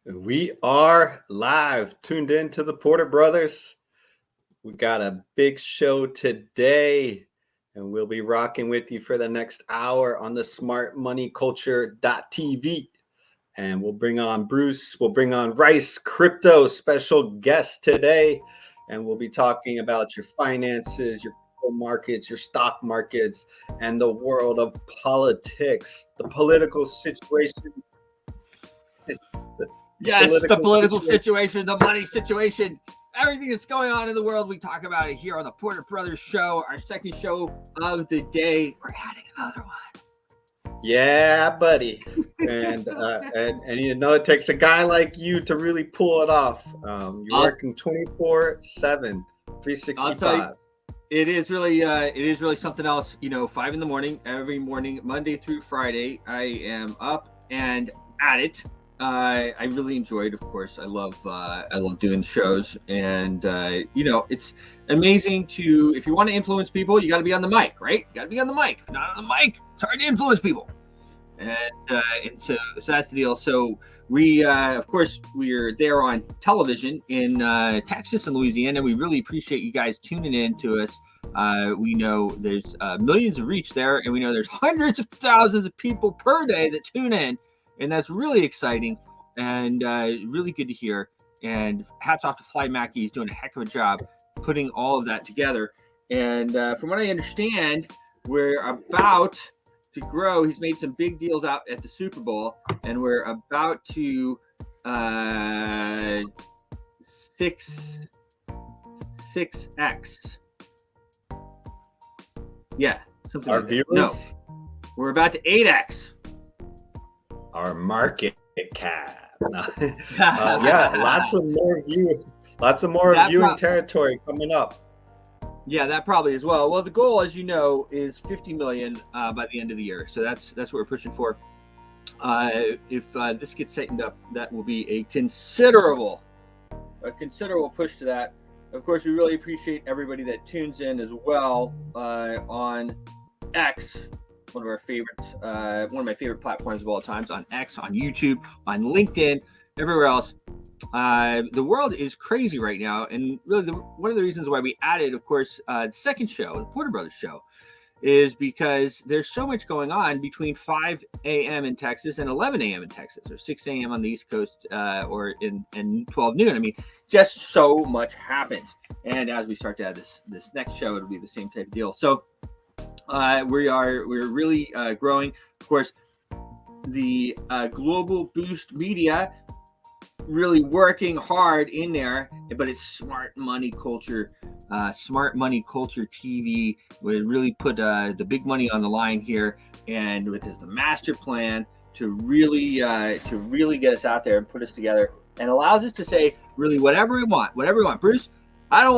We are live, tuned in to the Porter Brothers. We got a big show today, and we'll be rocking with you for the next hour on the smartmoneyculture.tv. And we'll bring on Bruce, we'll bring on Rice Crypto, special guest today, and we'll be talking about your finances, your markets, your stock markets, and the world of politics, the political situation. Yes, the political situation, the money situation, everything that's going on in the world. We talk about it here on the Porter Brothers Show, our second show of the day. We're adding another one. Yeah, buddy. And you know, it takes a guy like you to really pull it off. You're working 24/7, 365. It is really something else. 5 a.m. every morning, Monday through Friday. I am up and at it. I really enjoyed, of course. I love doing shows, and it's amazing if you want to influence people, you got to be on the mic, right? You got to be on the mic. If you're not on the mic, it's hard to influence people, and so that's the deal. So we, of course, we're there on television in Texas and Louisiana. We really appreciate you guys tuning in to us. We know there's millions of reach there, and we know there's hundreds of thousands of people per day that tune in. And that's really exciting and really good to hear. And hats off to Fly Mackey. He's doing a heck of a job putting all of that together. And from what I understand, we're about to grow. He's made some big deals out at the Super Bowl. And we're about to 6x. Yeah. Something Our like viewers? No. We're about to 8x. Our market cap. Yeah, lots of more viewing territory coming up. Yeah, that probably as well. Well, the goal, as you know, is 50 million by the end of the year. So that's what we're pushing for. If this gets tightened up, that will be a considerable push to that. Of course, we really appreciate everybody that tunes in as well on X. One of my favorite platforms of all times, on X, on YouTube, on LinkedIn, everywhere else. The world is crazy right now, and really one of the reasons why we added, of course, the second show, the Porter Brothers Show, is because there's so much going on between 5 a.m. in Texas and 11 a.m. in Texas, or 6 a.m. on the East Coast, or in 12 noon. I mean, just so much happens. And as we start to add this next show, it'll be the same type of deal. So we're really growing. Of course, the Global Boost Media really working hard in there, but it's Smart Money Culture TV. We really put the big money on the line here, and with the master plan to really get us out there and put us together, and allows us to say really whatever we want. Bruce, I don't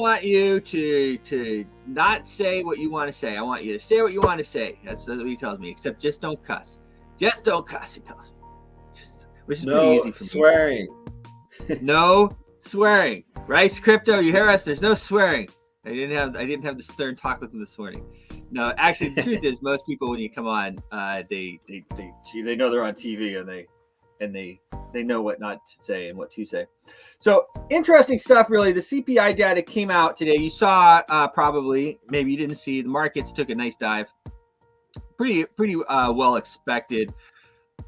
want you to not say what you want to say. I want you to say what you want to say. That's what he tells me. Except just don't cuss. Just don't cuss, he tells me. Which is pretty easy for me. No swearing. Rice Crypto, you hear us? There's no swearing. I didn't have this stern talk with him this morning. No, actually, the truth is, most people when you come on, they know they're on TV, and they know what not to say and what to say. So interesting stuff, really. The CPI data came out today. You saw, probably, maybe you didn't see, the markets took a nice dive. Pretty well expected.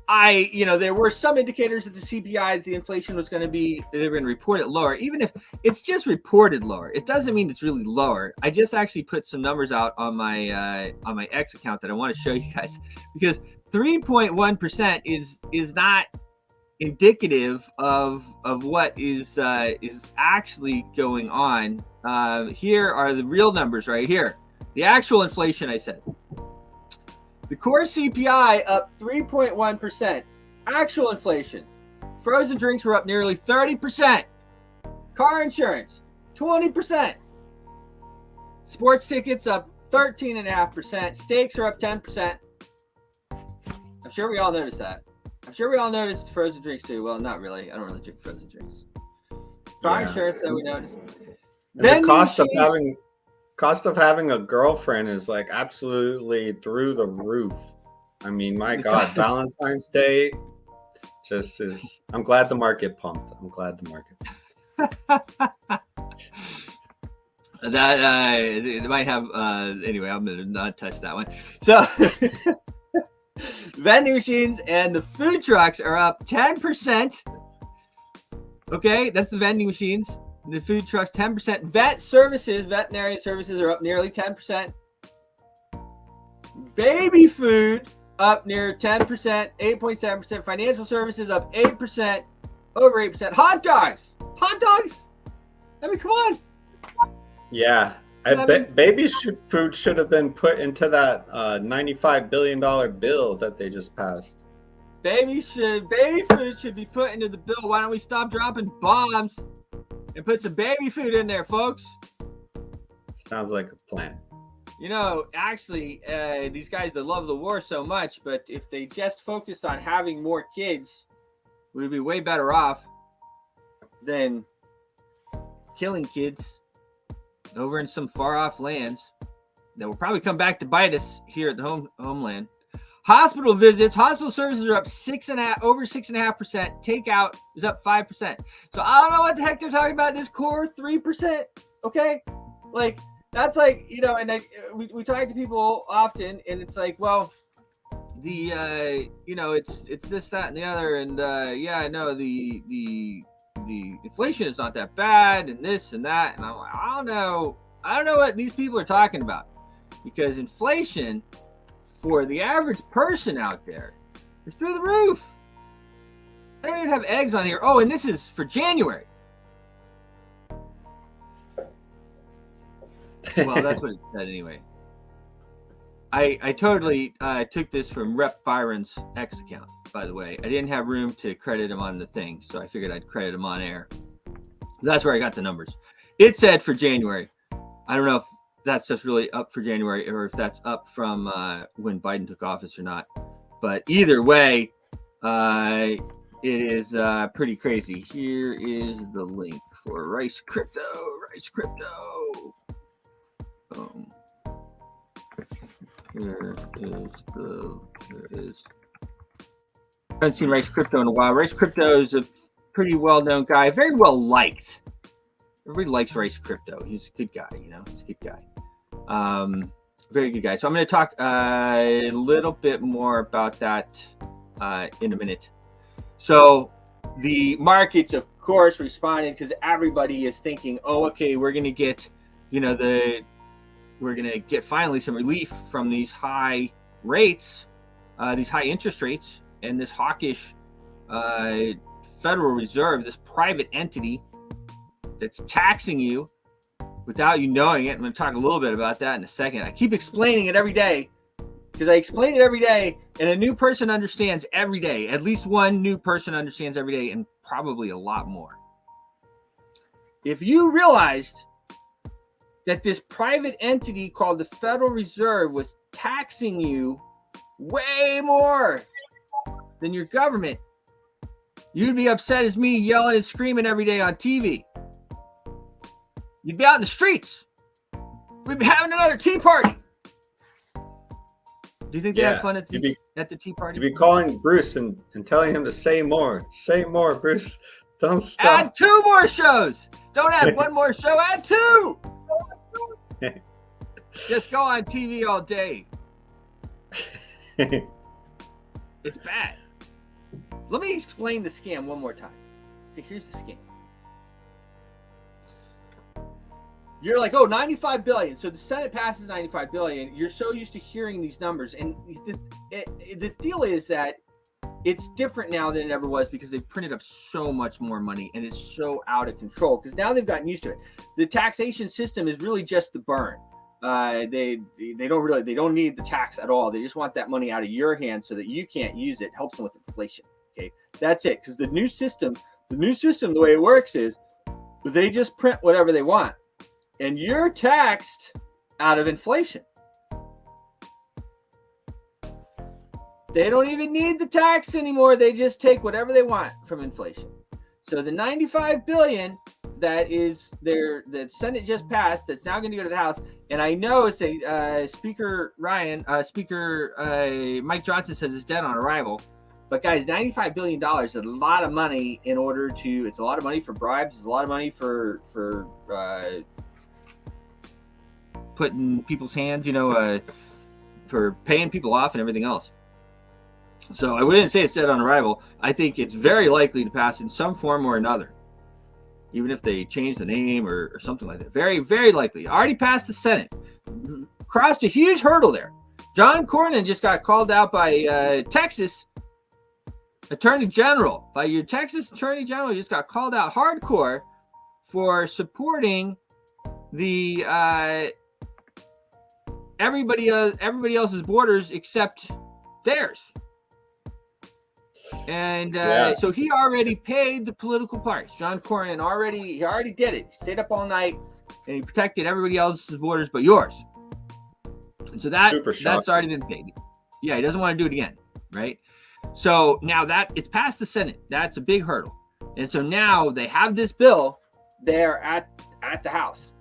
There were some indicators that the CPI, the inflation was going to be, they were going to report it lower. Even if it's just reported lower, it doesn't mean it's really lower. I just actually put some numbers out on my X account that I want to show you guys, because 3.1% is not indicative of what is actually going on. Here are the real numbers right here. The actual inflation, I said. The core CPI up 3.1%. Actual inflation. Frozen drinks were up nearly 30%. Car insurance, 20%. Sports tickets up 13.5%. Steaks are up 10%. I'm sure we all noticed that. I'm sure we all noticed frozen drinks too. Well, not really. I don't really drink frozen drinks. Car insurance that we noticed. Then the cost of having a girlfriend is like absolutely through the roof. I mean, my God, Valentine's Day Just is. I'm glad the market pumped. I'm glad the market. That it might have. Anyway, I'm gonna not touch that one. So, vending machines and the food trucks are up 10%. Okay, that's the vending machines. The food trucks 10%. Veterinary services are up nearly 10%. Baby food up near 10%, 8.7%. Financial services up 8%, over 8%. Hot dogs. I mean, come on. Yeah, baby food should have been put into that $95 billion bill that they just passed. Baby food should be put into the bill. Why don't we stop dropping bombs and put some baby food in there, folks? Sounds like a plan. You know, actually, these guys that love the war so much, but if they just focused on having more kids, we'd be way better off than killing kids over in some far-off lands that will probably come back to bite us here at the homeland. Hospital visits, hospital services are up over 6.5%. Takeout is up 5%. So I don't know what the heck they're talking about. This core 3%. Okay, like that's like, you know, and we talk to people often, and it's like, well, the you know, it's this, that, and the other, and yeah, I know the inflation is not that bad, and this and that, and I'm like, I don't know what these people are talking about, because inflation for the average person out there is through the roof. I don't even have eggs on here. Oh, and this is for January. Well, that's what it said anyway. I totally took this from Rep Byron's X account, by the way. I didn't have room to credit him on the thing, so I figured I'd credit him on air. That's where I got the numbers. It said for January. I don't know if that's just really up for January or if that's up from when Biden took office or not. But either way, it is pretty crazy. Here is the link for Rice Crypto. There is. I haven't seen Rice Crypto in a while. Rice Crypto is a pretty well-known guy, very well liked. Everybody likes Rice Crypto. He's a good guy, you know. He's a good guy. Very good guy. So I'm going to talk a little bit more about that in a minute. So the markets, of course, responded because everybody is thinking, oh, okay, we're going to get, you know, we're going to get finally some relief from these high rates, these high interest rates, and this hawkish Federal Reserve, this private entity that's taxing you without you knowing it. I'm going to talk a little bit about that in a second. I keep explaining it every day because I explain it every day, and a new person understands every day. At least one new person understands every day, and probably a lot more. If you realized that this private entity called the Federal Reserve was taxing you way more than your government, you'd be upset as me, yelling and screaming every day on TV. You'd be out in the streets. We'd be having another tea party. Do you think they have fun at the tea party? You'd be calling Bruce and telling him to say more. Say more, Bruce. Don't stop. Add 2 more shows. Don't add 1 more show. Add 2. Just go on TV all day. It's bad. Let me explain the scam one more time. Okay, here's the scam. You're like, oh, 95 billion. So the Senate passes 95 billion. You're so used to hearing these numbers. And the deal is that it's different now than it ever was because they've printed up so much more money and it's so out of control because now they've gotten used to it. The taxation system is really just the burn. They don't need the tax at all. They just want that money out of your hands so that you can't use it. It helps them with inflation. Okay, that's it. Because the new system, the way it works is they just print whatever they want. And you're taxed out of inflation. They don't even need the tax anymore. They just take whatever they want from inflation. So the 95 billion that is there, that Senate just passed, that's now going to go to the House. And I know it's Speaker Mike Johnson says it's dead on arrival. But guys, $95 billion is a lot of money it's a lot of money for bribes. It's a lot of money for putting people's hands, for paying people off and everything else. So I wouldn't say it's dead on arrival. I think it's very likely to pass in some form or another, even if they change the name or something like that. Very, very likely. Already passed the Senate. Crossed a huge hurdle there. John Cornyn just got called out by Texas Attorney General. By your Texas Attorney General, just got called out hardcore for supporting the everybody else's borders except theirs. And so he already paid the political parties. John Cornyn already did it. He stayed up all night and he protected everybody else's borders but yours. And so that's already been paid. Yeah, he doesn't want to do it again, right? So now that it's passed the Senate, that's a big hurdle. And so now they have this bill there at the House.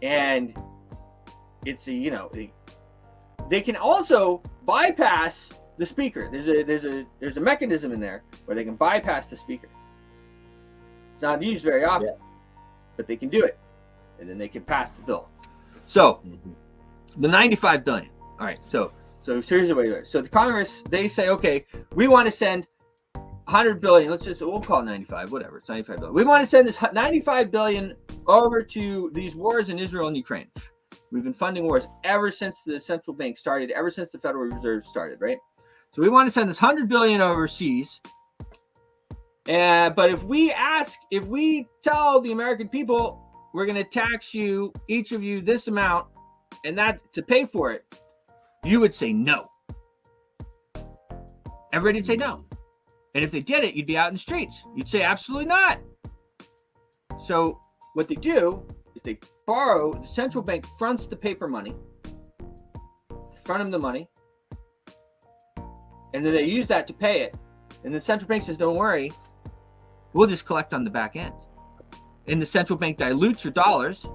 And it's they can also bypass the speaker. There's a mechanism in there where they can bypass the speaker. It's not used very often, but they can do it, and then they can pass the bill. So the $95 billion. All right. So here's the way to do it. So the Congress, they say, okay, we want to send $100 billion. We'll call it 95, whatever. It's $95 billion. We want to send this $95 billion over to these wars in Israel and Ukraine. We've been funding wars ever since the central bank started, ever since the Federal Reserve started, right? So we want to send this $100 billion overseas. But if we tell the American people we're going to tax you, each of you, this amount, and that to pay for it, you would say no. Everybody would say no. And if they did it, you'd be out in the streets. You'd say absolutely not. So what they do is they borrow, the central bank fronts the paper money, front them the money, and then they use that to pay it. And the central bank says, don't worry, we'll just collect on the back end. And the central bank dilutes your dollars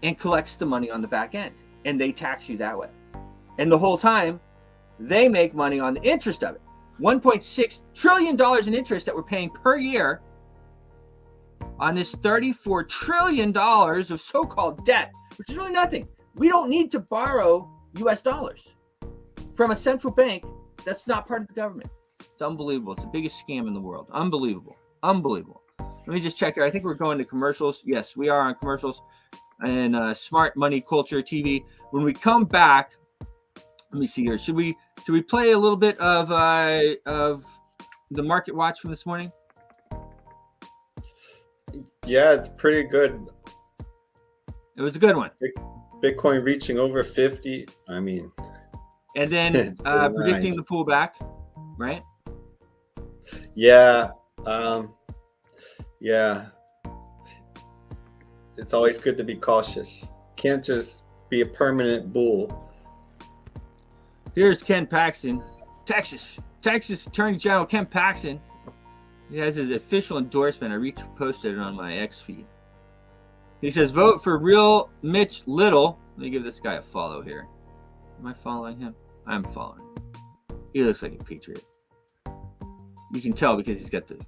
and collects the money on the back end. And they tax you that way. And the whole time, they make money on the interest of it. $1.6 trillion in interest that we're paying per year on this $34 trillion of so-called debt, which is really nothing. We don't need to borrow US dollars from a central bank that's not part of the government. It's unbelievable. It's the biggest scam in the world. Unbelievable. Let me just check here. I think we're going to commercials. Yes, we are on commercials and Smart Money Culture TV. When we come back, let me see here. Should we play a little bit of the market watch from this morning? Yeah, it's pretty good. It was a good one. Bitcoin reaching over 50. I mean, and then predicting the pullback, right? Yeah. Yeah. It's always good to be cautious. Can't just be a permanent bull. Here's Ken Paxton, Texas Attorney General Ken Paxton. He has his official endorsement. I reposted it on my X feed. He says, vote for real Mitch Little. Let me give this guy a follow here. Am I following him? I'm following him. He looks like a patriot. You can tell because he's got the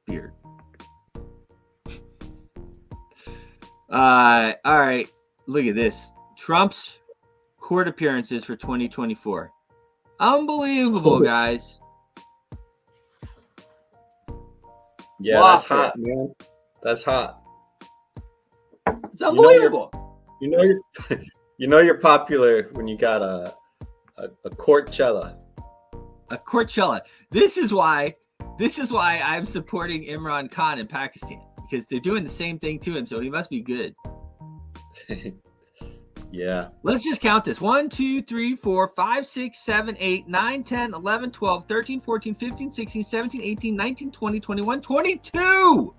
beard. All right. Look at this. Trump's court appearances for 2024. Unbelievable, guys. Yeah, that's hot, man. That's hot. It's unbelievable. You know you're popular when you got a Courtcella. A Courtcella. This is why I'm supporting Imran Khan in Pakistan, because they're doing the same thing to him, so he must be good. Yeah. Let's just count this. 1, 2, 3, 4, 5, 6, 7, 8, 9, 10, 11, 12, 13, 14, 15, 16, 17, 18, 19, 20, 21, 22.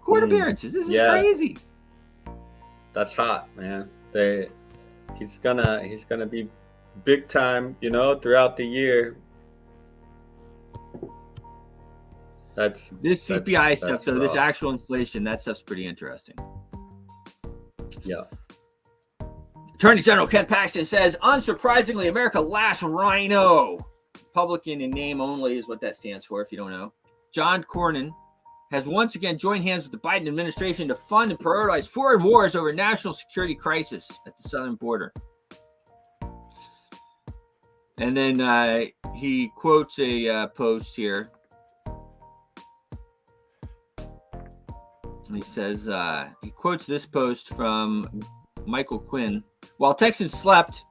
Court appearances. This is crazy. That's hot, man. He's gonna be big time, throughout the year. This CPI stuff, so this actual inflation, that stuff's pretty interesting. Yeah. Attorney General Ken Paxton says, unsurprisingly, America last rhino. Republican in name only is what that stands for, if you don't know. John Cornyn has once again joined hands with the Biden administration to fund and prioritize foreign wars over national security crisis at the southern border. And then he quotes a post here. He says, he quotes this post from Michael Quinn. While Texans slept,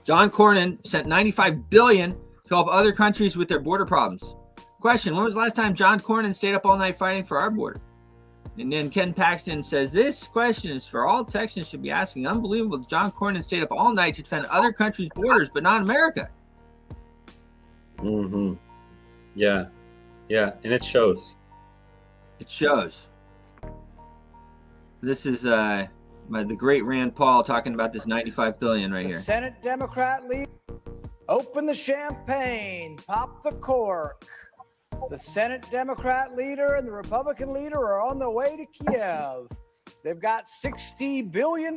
John Cornyn sent $95 billion to help other countries with their border problems. Question, when was the last time John Cornyn stayed up all night fighting for our border? And then Ken Paxton says, this question is for all Texans should be asking. Unbelievable. John Cornyn stayed up all night to defend other countries' borders, but not America. Mm-hmm. Yeah. Yeah. And it shows. It shows. This is the great Rand Paul talking about this $95 billion right here. Senate Democrat leader, open the champagne, pop the cork. The Senate Democrat leader and the Republican leader are on their way to Kiev. They've got $60 billion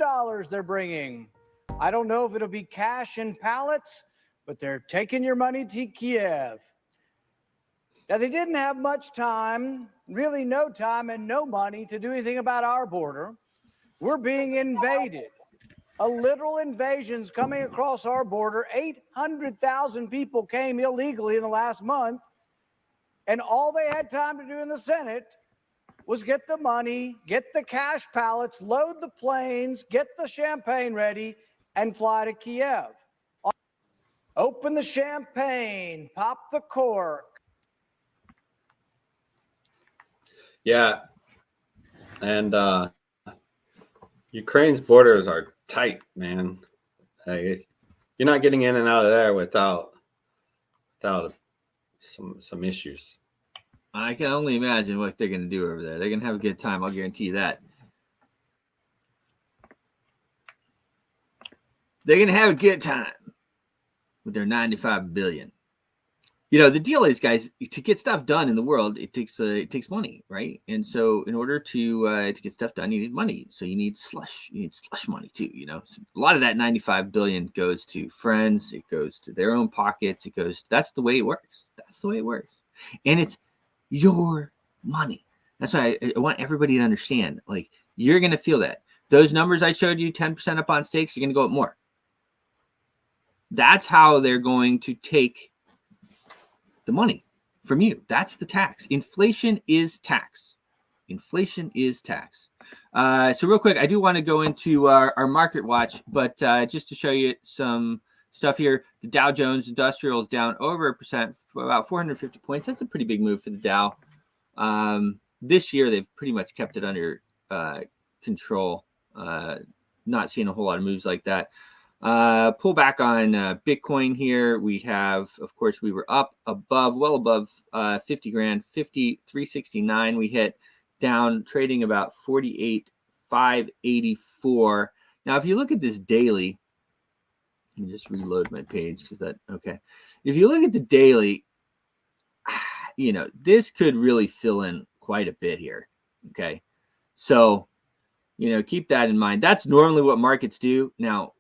they're bringing. I don't know if it'll be cash in pallets, but they're taking your money to Kiev. Now, they didn't have much time, really no time and no money to do anything about our border. We're being invaded. A literal invasion's coming across our border. 800,000 people came illegally in the last month. And all they had time to do in the Senate was get the money, get the cash pallets, load the planes, get the champagne ready, and fly to Kiev. Open the champagne, pop the cork. Yeah. And Ukraine's borders are tight, man. You're not getting in and out of there without some issues. I can only imagine what they're going to do over there. They're going to have a good time. I'll guarantee you that. They're going to have a good time with their $95 billion. You know, the deal is, guys, to get stuff done in the world, it takes money, right? And so in order to get stuff done, you need money. So you need slush money too, you know. So a lot of that $95 billion goes to friends, it goes to their own pockets, that's the way it works. That's the way it works. And it's your money. That's why I want everybody to understand, like, you're going to feel that. Those numbers I showed you, 10% up on stakes, you're going to go up more. That's how they're going to take the money from you. That's the tax. Inflation is tax. Inflation is tax. So real quick, I do want to go into our market watch, but just to show you some stuff here, the Dow Jones Industrial is down over 1%, for about 450 points. That's a pretty big move for the Dow. This year, they've pretty much kept it under control. Not seeing a whole lot of moves like that. Pull back on Bitcoin here. We have, of course, we were up above, well above 50 grand, 53.69. We hit down trading about 48,584. Now, if you look at this daily, let me just reload my page because okay. If you look at the daily, you know, this could really fill in quite a bit here. Okay. So, you know, keep that in mind. That's normally what markets do. Now,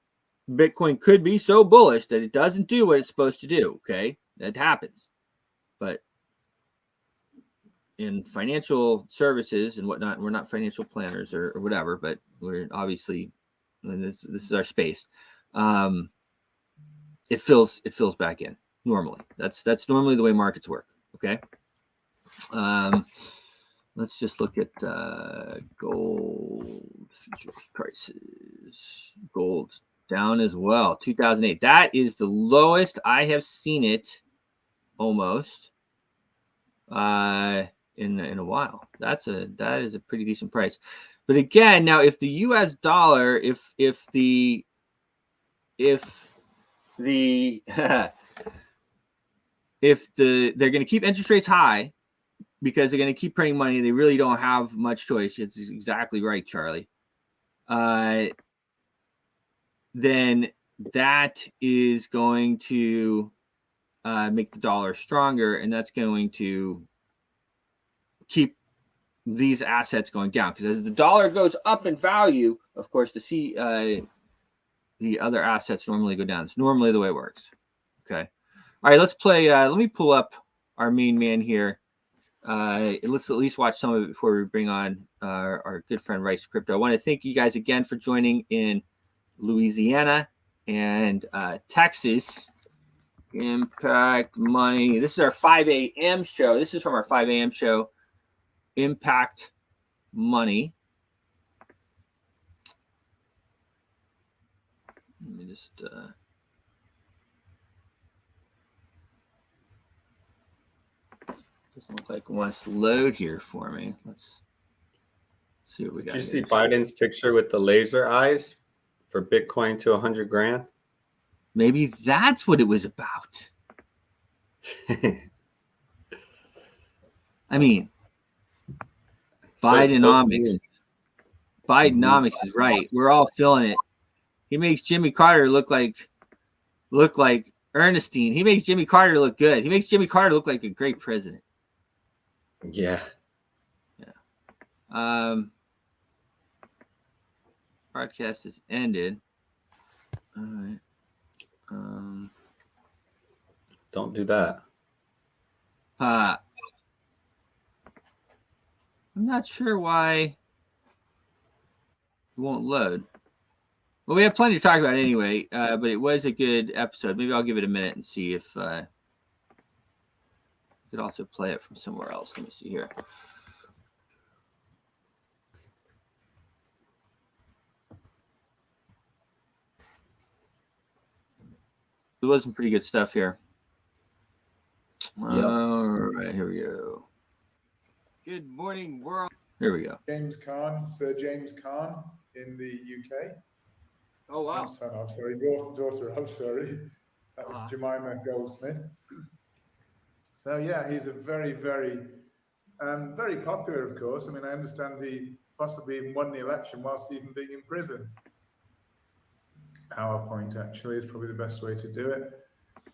Bitcoin could be so bullish that it doesn't do what it's supposed to do. Okay. That happens. But in financial services and whatnot, we're not financial planners or whatever, but we're obviously, this is our space. It fills back in normally. That's normally the way markets work. Okay. Let's just look at gold futures prices. Gold down as well. 2008. That is the lowest I have seen it almost in a while. That is a pretty decent price. But again, now if the US dollar, if they're going to keep interest rates high because they're going to keep printing money, they really don't have much choice. It's exactly right, Charlie. Then that is going to make the dollar stronger, and that's going to keep these assets going down. Because as the dollar goes up in value, of course, the the other assets normally go down. It's normally the way it works. Okay. All right, let's play. Let me pull up our main man here. Let's at least watch some of it before we bring on our good friend Rice Crypto. I want to thank you guys again for joining in Louisiana and Texas. Impact Money. This is our 5 a.m. show. This is from our 5 a.m. show. Impact Money. Let me just doesn't look like it wants to load here for me. Let's see what we got. Did you see Biden's picture with the laser eyes for Bitcoin to 100 grand? Maybe that's what it was about. I mean, Bidenomics. Bidenomics is right. We're all feeling it. He makes Jimmy Carter look like Ernestine. He makes Jimmy Carter look good. He makes Jimmy Carter look like a great president. Yeah. Broadcast is ended. All right. Don't do that. I'm not sure why it won't load. Well, we have plenty to talk about anyway, but it was a good episode. Maybe I'll give it a minute and see if I could also play it from somewhere else. Let me see here. There was some pretty good stuff here. Yep. All right, here we go. Good morning, world. Here we go. James Khan, Sir James Khan in the UK. Oh, wow. Son of, sorry, daughter of, sorry. That was Jemima Goldsmith. So, yeah, he's a very, very, very popular, of course. I mean, I understand he possibly even won the election whilst even being in prison. PowerPoint, actually, is probably the best way to do it.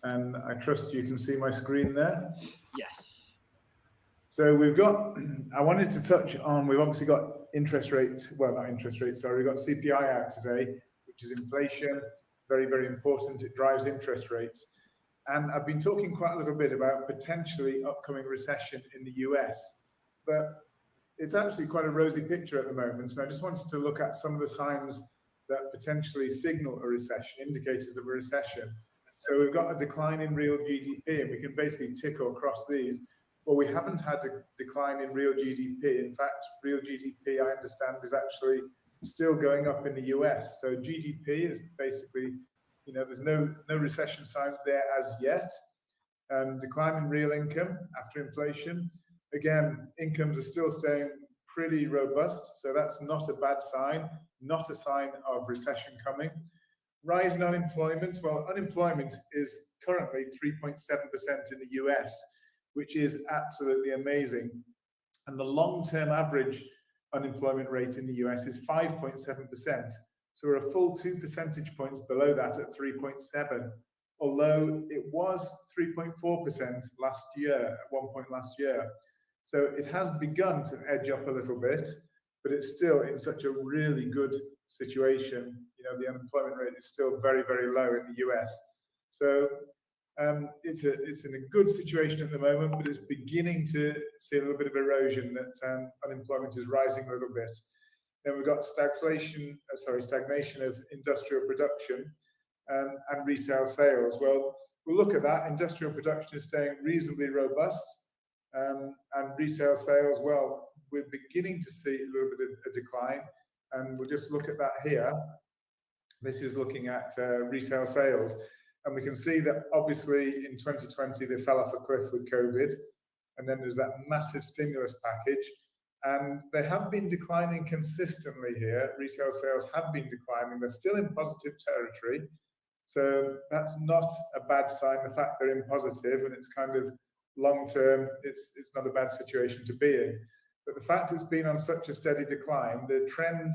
And I trust you can see my screen there. Yes. So we've got, I wanted to touch on, we've obviously got interest rates, well, not interest rates, sorry, we've got CPI out today, which is inflation, very, very important. It drives interest rates. And I've been talking quite a little bit about potentially upcoming recession in the US, but it's actually quite a rosy picture at the moment. And I just wanted to look at some of the signs that potentially signal a recession, indicators of a recession. So we've got a decline in real GDP, and we can basically tick or cross these. Well, we haven't had a decline in real GDP. In fact, real GDP, I understand, is actually still going up in the US. So GDP is basically, you know, there's no recession signs there as yet. Decline in real income after inflation. Again, incomes are still staying pretty robust. So that's not a bad sign, not a sign of recession coming. Rise in unemployment. Well, unemployment is currently 3.7% in the US, which is absolutely amazing. And the long-term average unemployment rate in the US is 5.7%. So we're a full 2 percentage points below that at 3.7, although it was 3.4% last year, at one point last year. So it has begun to edge up a little bit, but it's still in such a really good situation. You know, the unemployment rate is still very, very low in the US. So it's in a good situation at the moment, but it's beginning to see a little bit of erosion that unemployment is rising a little bit. Then we've got stagnation of industrial production and retail sales. Well, we'll look at that. Industrial production is staying reasonably robust, and retail sales, well, we're beginning to see a little bit of a decline, and we'll just look at that here. This is looking at retail sales. And we can see that obviously in 2020, they fell off a cliff with COVID. And then there's that massive stimulus package. And they have been declining consistently here. Retail sales have been declining. They're still in positive territory. So that's not a bad sign, the fact they're in positive, and it's kind of long-term, it's not a bad situation to be in. But the fact it's been on such a steady decline, the trend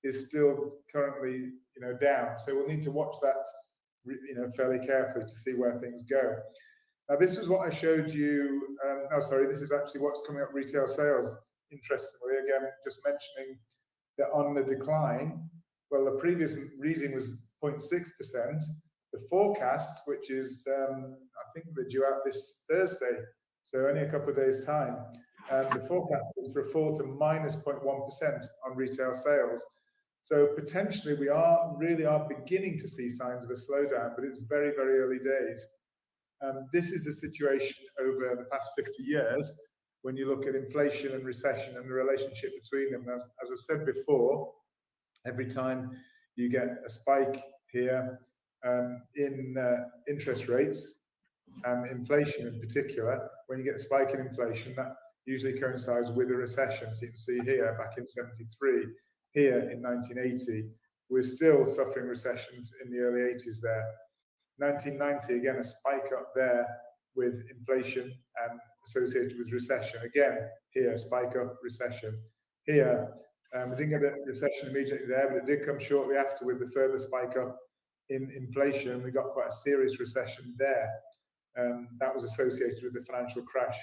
is still currently, you know, down. So we'll need to watch that, you know, fairly carefully to see where things go. Now, this is what I showed you. This is actually what's coming up retail sales. Interestingly, again, just mentioning that on the decline, well, the previous reading was 0.6%. The forecast, which is, I think they're due out this Thursday, so only a couple of days' time, the forecast is for a fall to minus 0.1% on retail sales. So potentially we really are beginning to see signs of a slowdown, but it's very, very early days. This is the situation over the past 50 years when you look at inflation and recession and the relationship between them. As I've said before, every time you get a spike here in interest rates and inflation in particular, when you get a spike in inflation, that usually coincides with a recession. So you can see here back in 73, here in 1980, we're still suffering recessions in the early 80s there. 1990, again, a spike up there with inflation and associated with recession. Again, here, spike up, recession. Here, we didn't get a recession immediately there, but it did come shortly after with the further spike up in inflation. We got quite a serious recession there. That was associated with the financial crash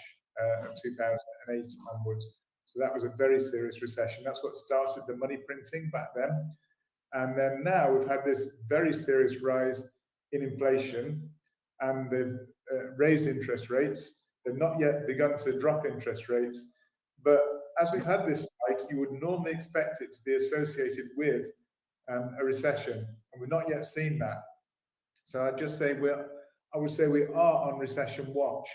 of 2008 onwards. So that was a very serious recession. That's what started the money printing back then. And then now we've had this very serious rise in inflation, and they've raised interest rates. They've not yet begun to drop interest rates. But as we've had this spike, you would normally expect it to be associated with a recession, and we've not yet seen that. So I'd just say I would say we are on recession watch.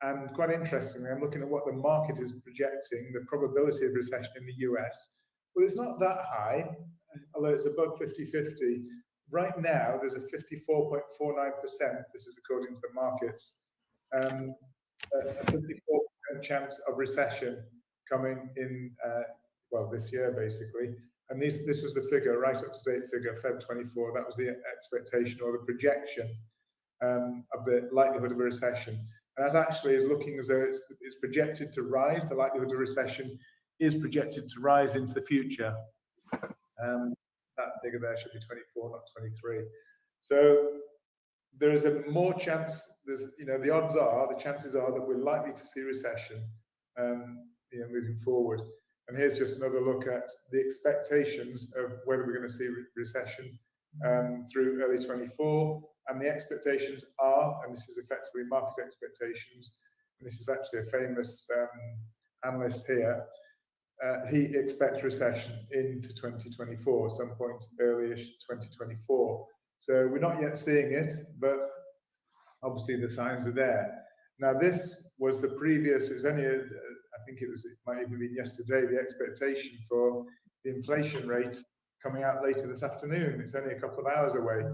And quite interestingly, I'm looking at what the market is projecting, the probability of recession in the US. Well, it's not that high, although it's above 50-50. Right now, there's a 54.49%, this is according to the markets, a 54% chance of recession coming in, this year, basically. And this was the figure, right up to date figure, Feb 24. That was the expectation or the projection of the likelihood of a recession. And that actually is looking as though it's projected to rise. The likelihood of recession is projected to rise into the future. That figure there should be 24, not 23. So there is a more chance. The chances are that we're likely to see recession, moving forward. And here's just another look at the expectations of whether we're going to see recession through early 24. And the expectations are, and this is effectively market expectations, and this is actually a famous analyst here, he expects recession into 2024, some point early-ish 2024. So we're not yet seeing it, but obviously the signs are there. Now this was the previous, it was only, it might even be yesterday, the expectation for the inflation rate coming out later this afternoon. It's only a couple of hours away.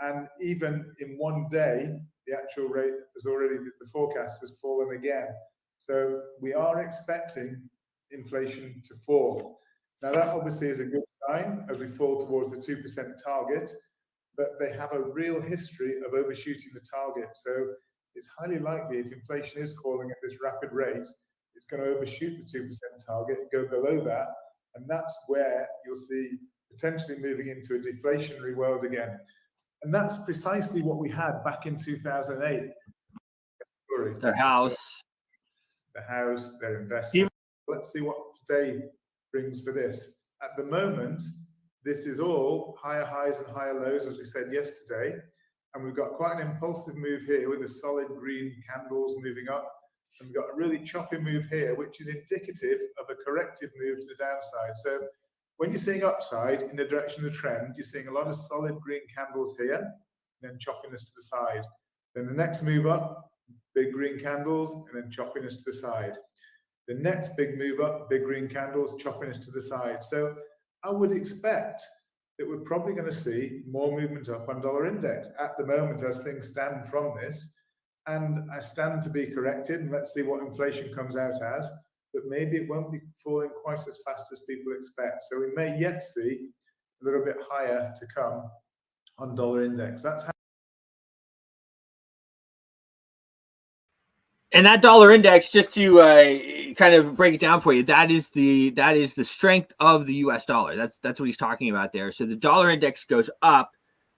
And even in one day, the actual rate has already, the forecast has fallen again. So we are expecting inflation to fall. Now that obviously is a good sign as we fall towards the 2% target, but they have a real history of overshooting the target. So it's highly likely if inflation is falling at this rapid rate, it's going to overshoot the 2% target, go below that, and that's where you'll see potentially moving into a deflationary world again. And that's precisely what we had back in 2008. Their house. The house, their investment. Let's see what today brings for this. At the moment, this is all higher highs and higher lows, as we said yesterday. And we've got quite an impulsive move here with the solid green candles moving up. And we've got a really choppy move here, which is indicative of a corrective move to the downside. So when you're seeing upside in the direction of the trend, you're seeing a lot of solid green candles here, and then choppiness to the side. Then the next move up, big green candles, and then choppiness to the side. The next big move up, big green candles, choppiness to the side. So I would expect that we're probably going to see more movement up on dollar index at the moment as things stand from this. And I stand to be corrected, and let's see what inflation comes out as. But maybe it won't be falling quite as fast as people expect. So we may yet see a little bit higher to come on dollar index. That's how. And that dollar index, just to kind of break it down for you, that is the strength of the U.S. dollar. That's what he's talking about there. So the dollar index goes up,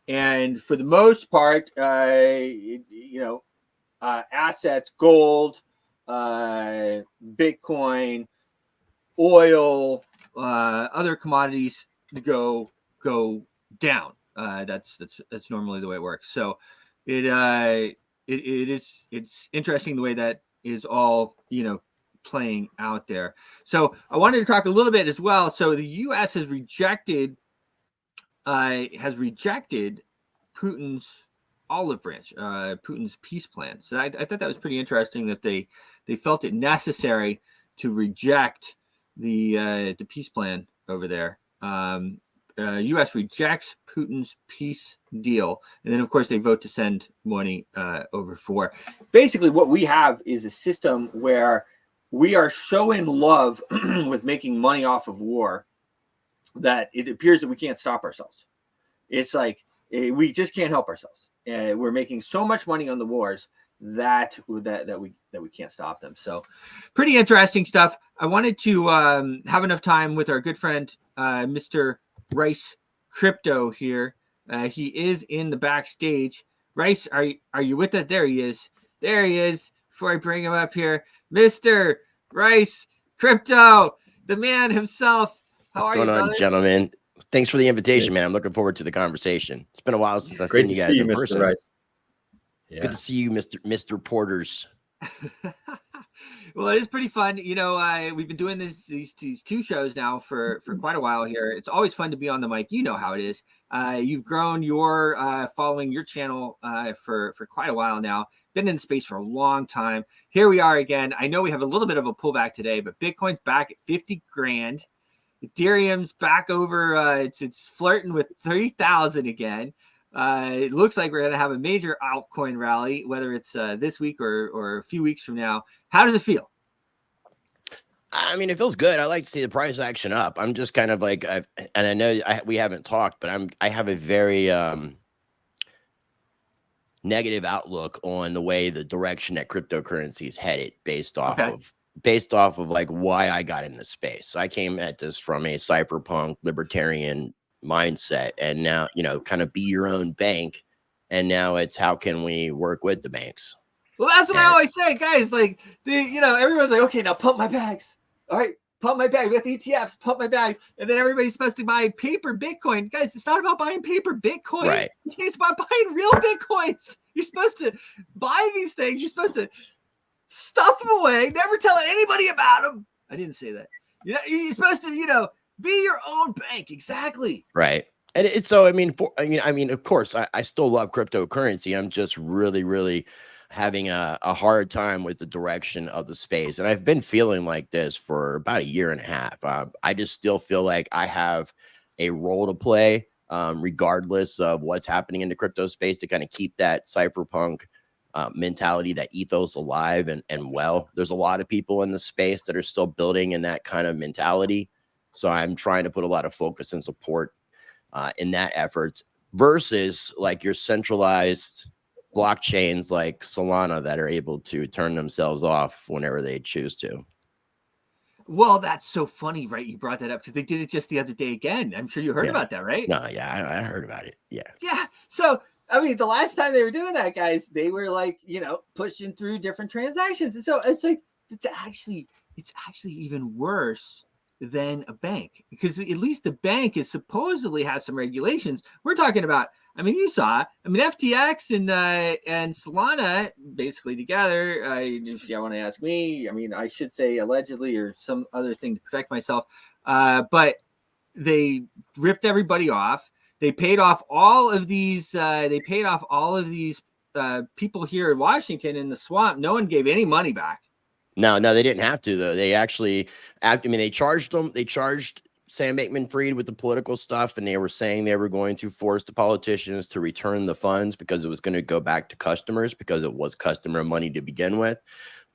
and for the most part, assets, gold, Bitcoin, oil, other commodities go down. That's normally the way it works. So it's interesting the way that is all playing out there. So I wanted to talk a little bit as well. So the U.S. has rejected Putin's olive branch, Putin's peace plan. So I thought that was pretty interesting that they felt it necessary to reject the peace plan over there. U.S. rejects Putin's peace deal, and then of course they vote to send money over for. Basically, what we have is a system where we are showing love with making money off of war, that it appears that we can't stop ourselves. It's like we just can't help ourselves. We're making so much money on the wars that we can't stop them. So pretty interesting stuff. I wanted to have enough time with our good friend Mr. Rice Crypto here. He is in the backstage. Rice, are you with us? There he is. There he is. Before I bring him up here, Mr. Rice Crypto, the man himself. How What's going on, gentlemen? Thanks for the invitation, man. I'm looking forward to the conversation. It's been a while since I've seen you guys in person. Rice. Yeah. Good to see you, Mr. Porters. Well, it is pretty fun. We've been doing these two shows now for quite a while here. It's always fun to be on the mic. You know how it is. You've grown your following your channel for quite a while now. Been in space for a long time. Here we are again. I know we have a little bit of a pullback today, but Bitcoin's back at 50 grand. Ethereum's back over. It's flirting with 3,000 again. It looks like we're going to have a major altcoin rally, whether it's this week or a few weeks from now. How does it feel? I mean, it feels good. I like to see the price action up. I'm just kind of like, and I know we haven't talked, but I have a very negative outlook on the way the direction that cryptocurrency is headed based off of like why I got into space. So I came at this from a cypherpunk libertarian mindset, and now kind of be your own bank, and now it's how can we work with the banks. Well, that's what I always say, guys. Like everyone's like, okay, now pump my bags. All right, pump my bag with ETFs, pump my bags, and then everybody's supposed to buy paper Bitcoin. Guys, it's not about buying paper Bitcoin. Right. It's about buying real Bitcoins. You're supposed to buy these things. You're supposed to stuff them away, never tell anybody about them. I didn't say that. You're supposed to, be your own bank. Exactly. Right. And it's so, I mean, of course, I still love cryptocurrency. I'm just really, really having a hard time with the direction of the space. And I've been feeling like this for about a year and a half. I just still feel like I have a role to play, regardless of what's happening in the crypto space, to kind of keep that cypherpunk mentality, that ethos alive and well. There's a lot of people in the space that are still building in that kind of mentality. So I'm trying to put a lot of focus and support in that effort versus like your centralized blockchains like Solana that are able to turn themselves off whenever they choose to. Well, that's so funny, right? You brought that up because they did it just the other day again. I'm sure you heard about that, right? No, yeah, I heard about it. Yeah. Yeah. So, I mean, the last time they were doing that, guys, they were like, pushing through different transactions. And so it's like, it's actually even worse than a bank, because at least the bank is supposedly has some regulations. We're talking about, I mean, you saw, FTX and Solana basically together. If you want to ask me, I mean, I should say allegedly or some other thing to protect myself. But they ripped everybody off. They paid off all of these. People here in Washington in the swamp. No one gave any money back. No, they didn't have to, though. They actually, they charged them. They charged Sam Bankman-Fried with the political stuff, and they were saying they were going to force the politicians to return the funds because it was going to go back to customers because it was customer money to begin with.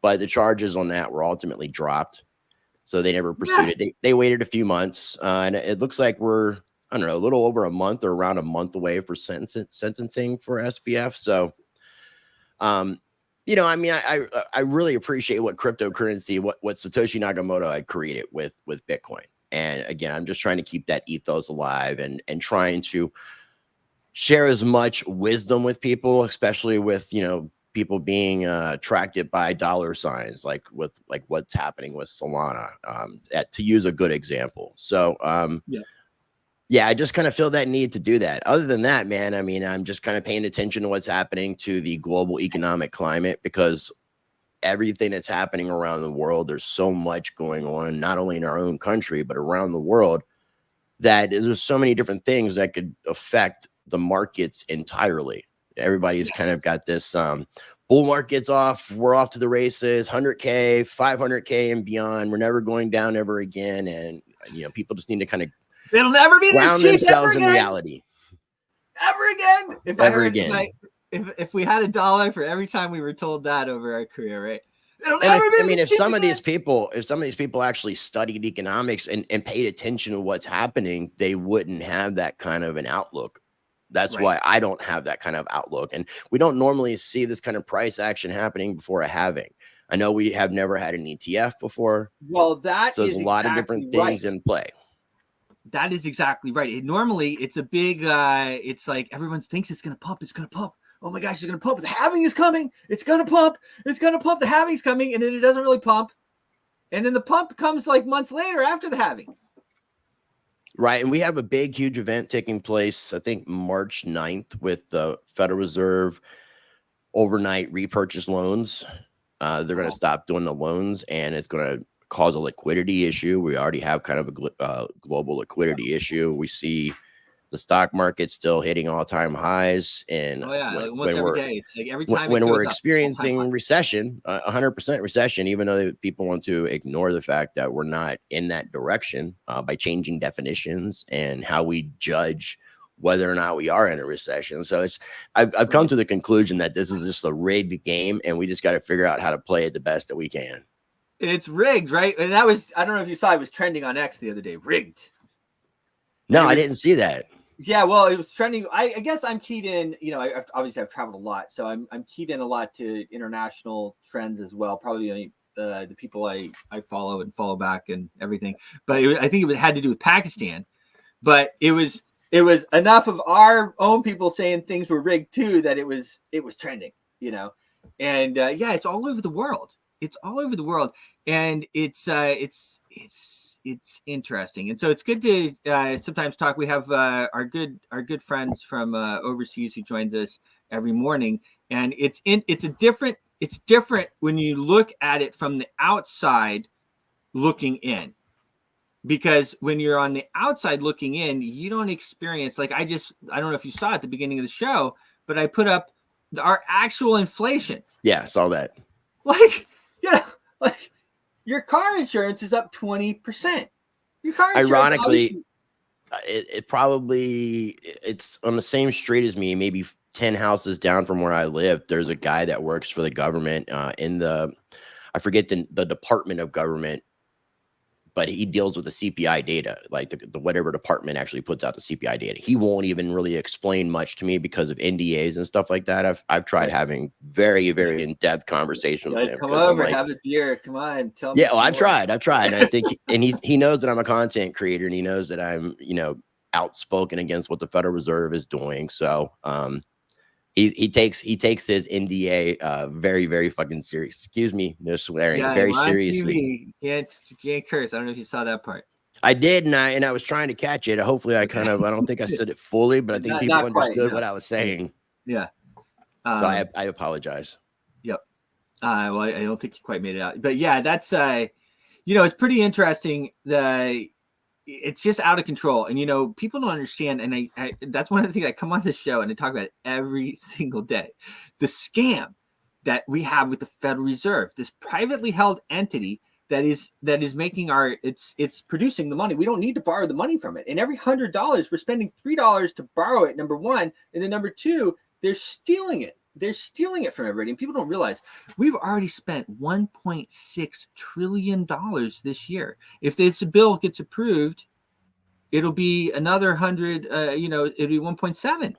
But the charges on that were ultimately dropped, so they never pursued it. They waited a few months, and it looks like we're, I don't know, a little over a month or around a month away for sentencing for SBF. So, I really appreciate what cryptocurrency, what Satoshi Nakamoto had created with Bitcoin. And again, I'm just trying to keep that ethos alive and trying to share as much wisdom with people, especially with, people being attracted by dollar signs, like what's happening with Solana, to use a good example. So, Yeah, I just kind of feel that need to do that. Other than that, man, I mean, I'm just kind of paying attention to what's happening to the global economic climate, because everything that's happening around the world, there's so much going on, not only in our own country, but around the world, that there's so many different things that could affect the markets entirely. Everybody's kind of got this bull market's off. We're off to the races, 100K, 500K and beyond. We're never going down ever again. And, people just need to kind of It'll never be this ground cheap themselves ever in again. reality. Ever again. If we had $1 for every time we were told that over our career, right? It'll never be. I mean, if some of these people actually studied economics and paid attention to what's happening, they wouldn't have that kind of an outlook. That's why I don't have that kind of outlook. And we don't normally see this kind of price action happening before a halving. I know we have never had an ETF before. Well, so there's a lot of different things in play. That is exactly right. Normally, it's a big, it's like everyone thinks it's going to pump. It's going to pump. Oh my gosh, it's going to pump. The halving is coming. It's going to pump. It's going to pump. The halving's coming. And then it doesn't really pump. And then the pump comes like months later after the halving. Right. And we have a big, huge event taking place, I think March 9th, with the Federal Reserve overnight repurchase loans. They're going to stop doing the loans, and it's going to cause a liquidity issue. We already have kind of a global liquidity issue. We see the stock market still hitting all-time highs, and almost every day. It's like every time when we're experiencing recession, 100% recession, even though people want to ignore the fact that we're not in that direction by changing definitions and how we judge whether or not we are in a recession. So I've come to the conclusion that this is just a rigged game, and we just got to figure out how to play it the best that we can. It's rigged, right? And that was, I don't know if you saw, it was trending on X the other day. Rigged. No, I didn't see that. Yeah, well, it was trending. I guess I'm keyed in, I've traveled a lot. So I'm keyed in a lot to international trends as well. Probably the people I follow and follow back and everything. But I think it had to do with Pakistan. But it was enough of our own people saying things were rigged too that it was trending, And it's all over the world. It's all over the world, and it's interesting. And so it's good to sometimes talk. We have our good friends from overseas who joins us every morning, and it's different when you look at it from the outside looking in, because when you're on the outside looking in, you don't experience, like I don't know if you saw at the beginning of the show, but I put up our actual inflation. Yeah, I saw that. Like your car insurance is up 20%. Your car insurance, ironically, it's on the same street as me, maybe 10 houses down from where I live. There's a guy that works for the government I forget the Department of Government, but he deals with the CPI data, like the whatever department actually puts out the CPI data. He won't even really explain much to me because of NDAs and stuff like that. I've tried having very, very in-depth conversations with him. Come over, have a beer. Come on, tell me. Yeah, well, I've tried. And I think, he knows that I'm a content creator, and he knows that I'm, outspoken against what the Federal Reserve is doing. So, he takes his NDA very, very fucking serious. Excuse me, no swearing. Very seriously. You can't curse. I don't know if you saw that part. I did, and I was trying to catch it. Hopefully, I don't think I said it fully, but I think people understood what I was saying. Yeah. So I apologize. Yep. Well, I don't think you quite made it out, but yeah, that's it's pretty interesting. It's just out of control, and people don't understand. And I that's one of the things I come on this show and I talk about it every single day. The scam that we have with the Federal Reserve, this privately held entity that is making it's producing the money. We don't need to borrow the money from it. And every $100, we're spending $3 to borrow it. Number one, and then number two, they're stealing it. They're stealing it from everybody. And people don't realize we've already spent $1.6 trillion this year. If this bill gets approved, it'll be another 100, it'll be $1.7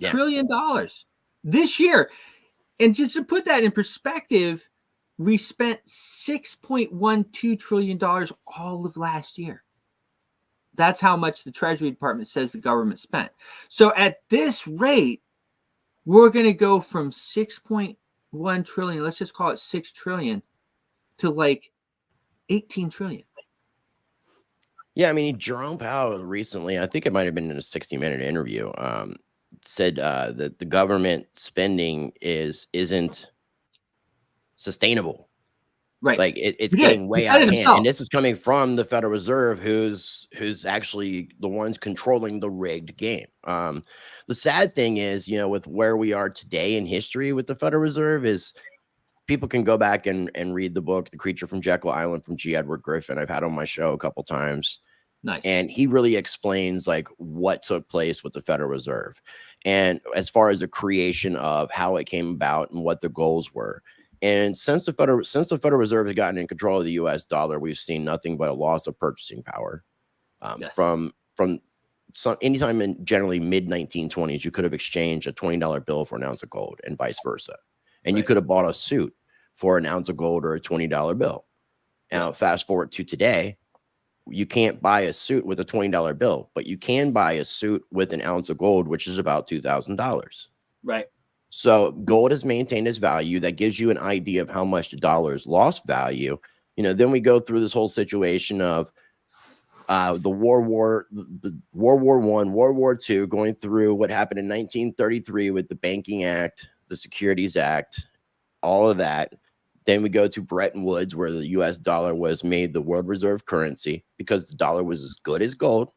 trillion this year. And just to put that in perspective, we spent $6.12 trillion all of last year. That's how much the Treasury Department says the government spent. So at this rate, we're going to go from 6.1 trillion, let's just call it 6 trillion, to like 18 trillion. Yeah, I mean, Jerome Powell recently, I think it might have been in a 60-minute interview, said that the government spending isn't sustainable. Right. Like it's He did. getting He way said out it of hand, and himself. this is coming from the Federal Reserve, who's actually the ones controlling the rigged game. The sad thing is, with where we are today in history with the Federal Reserve, is people can go back and read the book, The Creature from Jekyll Island from G. Edward Griffin. I've had on my show a couple times. Nice. And he really explains like what took place with the Federal Reserve, and as far as the creation of how it came about and what the goals were. And since the Federal Reserve has gotten in control of the U.S. dollar, we've seen nothing but a loss of purchasing power. Yes. From anytime in generally mid 1920s, you could have exchanged a $20 bill for an ounce of gold, and vice versa. And you Right. could have bought a suit for an ounce of gold or a $20 bill. Now, fast forward to today, you can't buy a suit with a $20 bill, but you can buy a suit with an ounce of gold, which is about $2,000. Right. So gold has maintained its value. That gives you an idea of how much the dollar's lost value. Then we go through this whole situation of the World War I, World War II, going through what happened in 1933 with the Banking Act, the Securities Act, all of that. Then we go to Bretton Woods, where the U.S. dollar was made the world reserve currency because the dollar was as good as gold.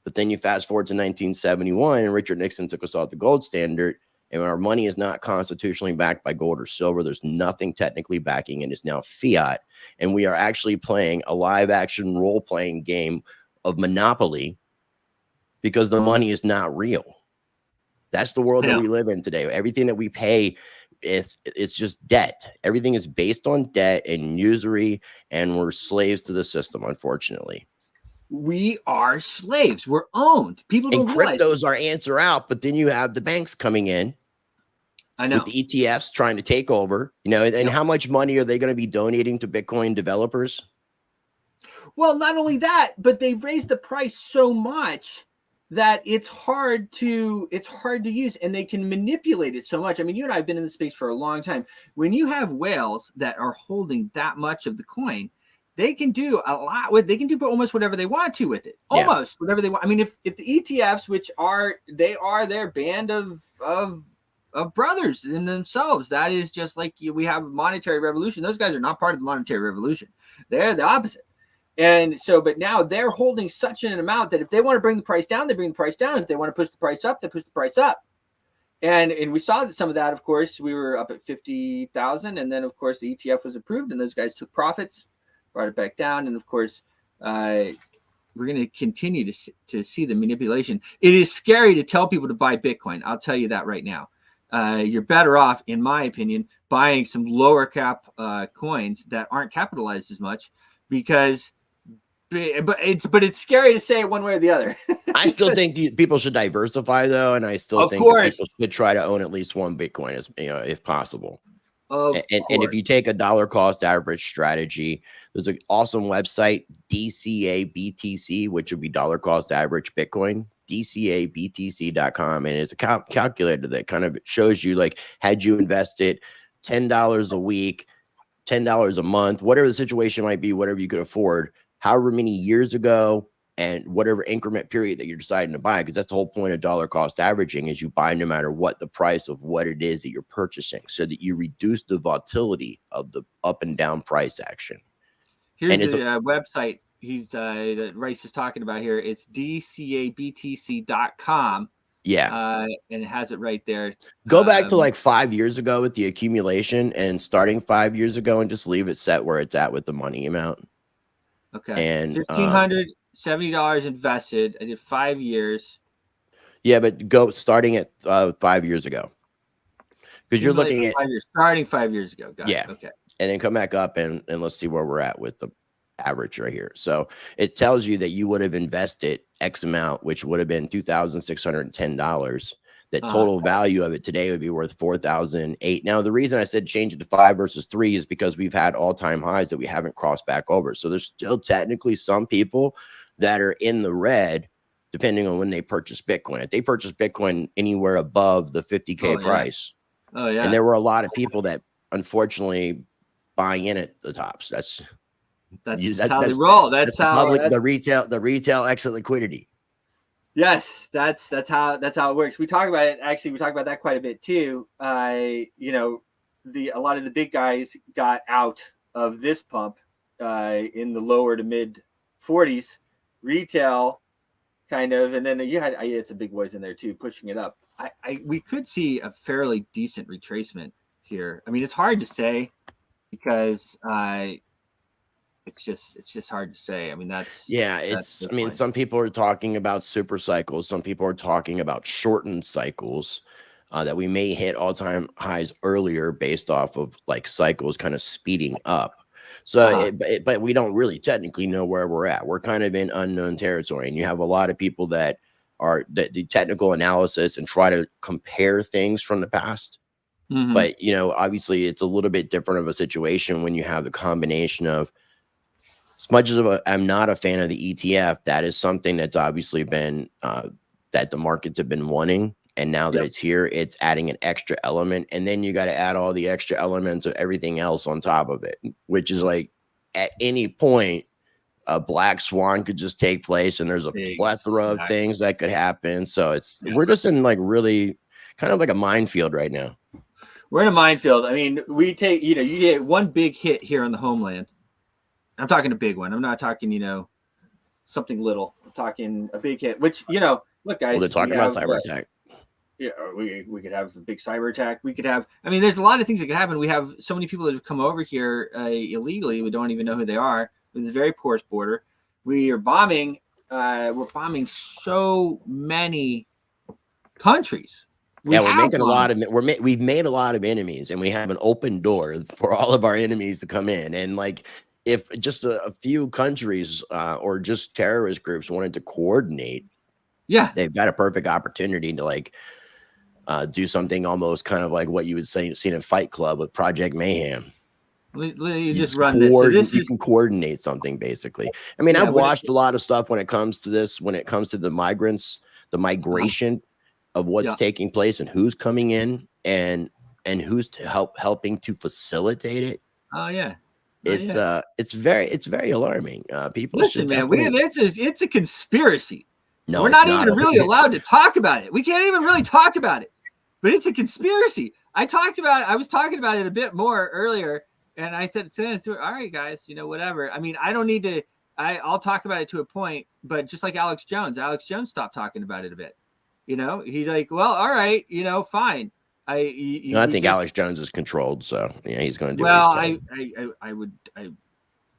But then you fast forward to 1971, and Richard Nixon took us off the gold standard. And our money is not constitutionally backed by gold or silver. There's nothing technically backing it. It's now fiat. And we are actually playing a live action role playing game of Monopoly because the money is not real. That's the world that we live in today. Everything that we pay, it's just debt. Everything is based on debt and usury, and we're slaves to the system, unfortunately. We are slaves. We're owned. People don't realize. Crypto's our answer out, but then you have the banks coming in. I know. With the ETFs trying to take over, and how much money are they going to be donating to Bitcoin developers? Well, not only that, but they've raised the price so much that it's hard to use, and they can manipulate it so much. I mean, you and I have been in the space for a long time. When you have whales that are holding that much of the coin, they can do a lot with. They can do almost whatever they want to with it. Almost whatever they want. I mean, if the ETFs, which are their band of brothers in themselves, that is just like we have a monetary revolution. Those guys are not part of the monetary revolution. They're the opposite. And so, but now they're holding such an amount that if they want to bring the price down, they bring the price down. If they want to push the price up, they push the price up. And we saw that some of that, of course, we were up at 50,000. And then, of course, the ETF was approved and those guys took profits, brought it back down. And, of course, we're going to continue to see the manipulation. It is scary to tell people to buy Bitcoin. I'll tell you that right now. You're better off, in my opinion, buying some lower cap coins that aren't capitalized as much, because it's scary to say it one way or the other. I still think people should diversify, though, and I still think that people should try to own at least one Bitcoin, as if possible. And if you take a dollar cost average strategy, there's an awesome website, DCABTC, which would be dollar cost average Bitcoin, DCABTC.com. And it's a calculator that kind of shows you, like, had you invested $10 a week, $10 a month, whatever the situation might be, whatever you could afford, however many years ago, and whatever increment period that you're deciding to buy, because that's the whole point of dollar cost averaging, is you buy no matter what the price of what it is that you're purchasing, so that you reduce the volatility of the up and down price action. Here's the website that Rice is talking about here. It's dcabtc.com. Yeah. And it has it right there. Go back to like 5 years ago with the accumulation, and starting 5 years ago, and just leave it set where it's at with the money amount. Okay. And $1,570 invested. I did 5 years. Yeah, but go starting at 5 years ago, because you're looking at 5 years, starting 5 years ago. Got it. Okay. And then come back up and let's see where we're at with the average right here. So it tells you that you would have invested X amount, which would have been $2,610. The total value of it today would be worth $4,008. Now, the reason I said change it to 5 versus 3 is because we've had all-time highs that we haven't crossed back over. So there's still technically some people that are in the red, depending on when they purchase Bitcoin. If they purchase Bitcoin anywhere above the 50K price. Oh, yeah. And there were a lot of people that unfortunately buying in at the tops. That's how they roll. That's how the retail exit liquidity. Yes, that's how it works. We talk about it. Actually, we talk about that quite a bit too. A lot of the big guys got out of this pump in the lower to mid 40s. Retail kind of, and then you had some big boys in there too pushing it up. We could see a fairly decent retracement here. I mean, it's hard to say because it's just hard to say. I mean, some people are talking about super cycles. Some people are talking about shortened cycles that we may hit all-time highs earlier based off of like cycles kind of speeding up. So, but we don't really technically know where we're at. We're kind of in unknown territory, and you have a lot of people that do technical analysis and try to compare things from the past. Mm-hmm. But obviously, it's a little bit different of a situation when you have the combination of. As much as I'm not a fan of the ETF, that is something that's obviously been that the markets have been wanting. And now that it's here, it's adding an extra element. And then you got to add all the extra elements of everything else on top of it, which is like at any point, a black swan could just take place. And there's a plethora of things that could happen. So we're just in like really kind of like a minefield right now. We're in a minefield. I mean, we take, you get one big hit here on the homeland. I'm talking a big one. I'm not talking, something little. I'm talking a big hit, which, look, guys. Well, they're talking about cyber attack. Yeah, we could have a big cyber attack. We could have, there's a lot of things that could happen. We have so many people that have come over here illegally. We don't even know who they are. It's a very porous border. We are bombing. We're bombing so many countries. We've made a lot of enemies, and we have an open door for all of our enemies to come in. And like, if just a few countries or just terrorist groups wanted to coordinate, they've got a perfect opportunity to like do something almost kind of like what you would see in Fight Club with Project Mayhem. You just run this. You can coordinate something basically. I mean, I've watched a lot of stuff when it comes to this. When it comes to the migrants, the migration of what's taking place and who's coming in and who's helping to facilitate it. Oh yeah. It's very alarming. People listen, man. It's a conspiracy. No, we're not even really allowed to talk about it. We can't even really talk about it. But it's a conspiracy. I was talking about it a bit more earlier, and I said, "All right, guys, whatever." I mean, I don't need to. I'll talk about it to a point, but just like Alex Jones stopped talking about it a bit. He's like, "Well, all right, fine." I think Alex Jones is controlled, so he's going to do. Well, I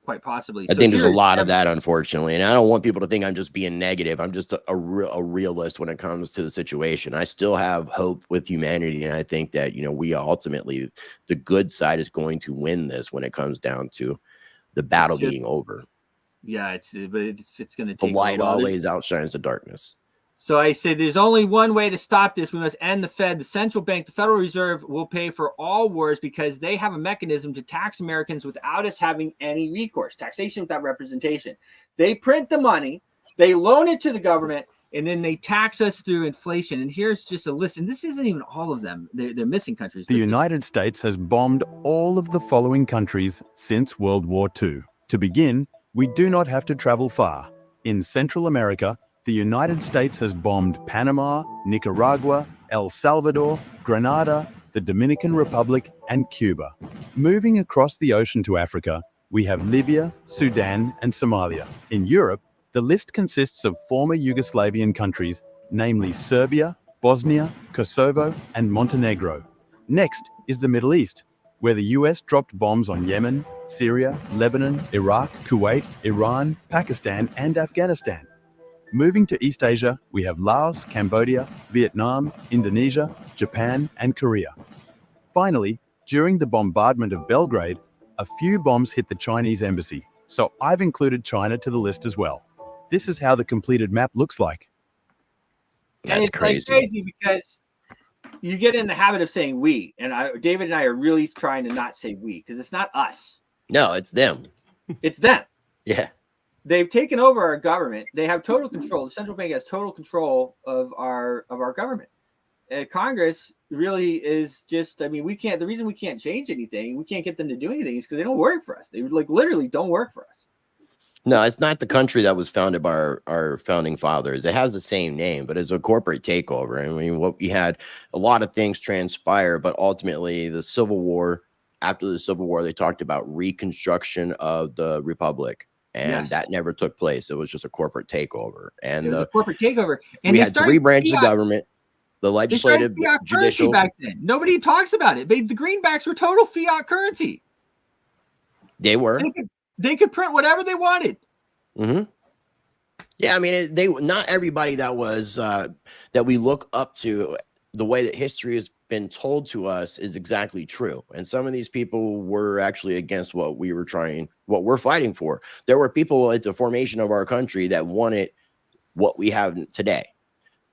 quite possibly. I think there's a lot of that, unfortunately, and I don't want people to think I'm just being negative. I'm just a realist when it comes to the situation. I still have hope with humanity, and I think that we ultimately, the good side is going to win this when it comes down to the battle being over. Yeah, it's going to take the light always outshines the darkness. So I say there's only one way to stop this. We must end the Fed. The central bank, the Federal Reserve, will pay for all wars because they have a mechanism to tax Americans without us having any recourse. Taxation without representation. They print the money, they loan it to the government, and then they tax us through inflation. And here's just a list. And this isn't even all of them. They're missing countries. The United States has bombed all of the following countries since World War II. To begin, we do not have to travel far. In Central America, the United States has bombed Panama, Nicaragua, El Salvador, Grenada, the Dominican Republic, and Cuba. Moving across the ocean to Africa, we have Libya, Sudan, and Somalia. In Europe, the list consists of former Yugoslavian countries, namely Serbia, Bosnia, Kosovo, and Montenegro. Next is the Middle East, where the US dropped bombs on Yemen, Syria, Lebanon, Iraq, Kuwait, Iran, Pakistan, and Afghanistan. Moving to East Asia, we have Laos, Cambodia, Vietnam, Indonesia, Japan, and Korea. Finally, during the bombardment of Belgrade, a few bombs hit the Chinese embassy, so I've included China to the list as well. This is how the completed map looks like. That's crazy. Like crazy because you get in the habit of saying we, and David and I are really trying to not say we because it's not us. No, it's them. It's them. Yeah. They've taken over our government. They have total control. The central bank has total control of our government. Congress really is just. I mean, the reason we can't change anything, we can't get them to do anything, is because they don't work for us. They literally don't work for us. No, it's not the country that was founded by our founding fathers. It has the same name, but it's a corporate takeover. I mean, what we had a lot of things transpire, but ultimately the Civil War, after the Civil War, they talked about reconstruction of the republic, and that never took place. It was just a corporate takeover. And it was a corporate takeover. And we had three branches of government: the legislative, judicial. Back then, nobody talks about it. The greenbacks were total fiat currency. They were. They could print whatever they wanted. Mm-hmm. Yeah, I mean, not everybody that was that we look up to, the way that history has been told to us is exactly true. And some of these people were actually against what we're fighting for. There were people at the formation of our country that wanted what we have today.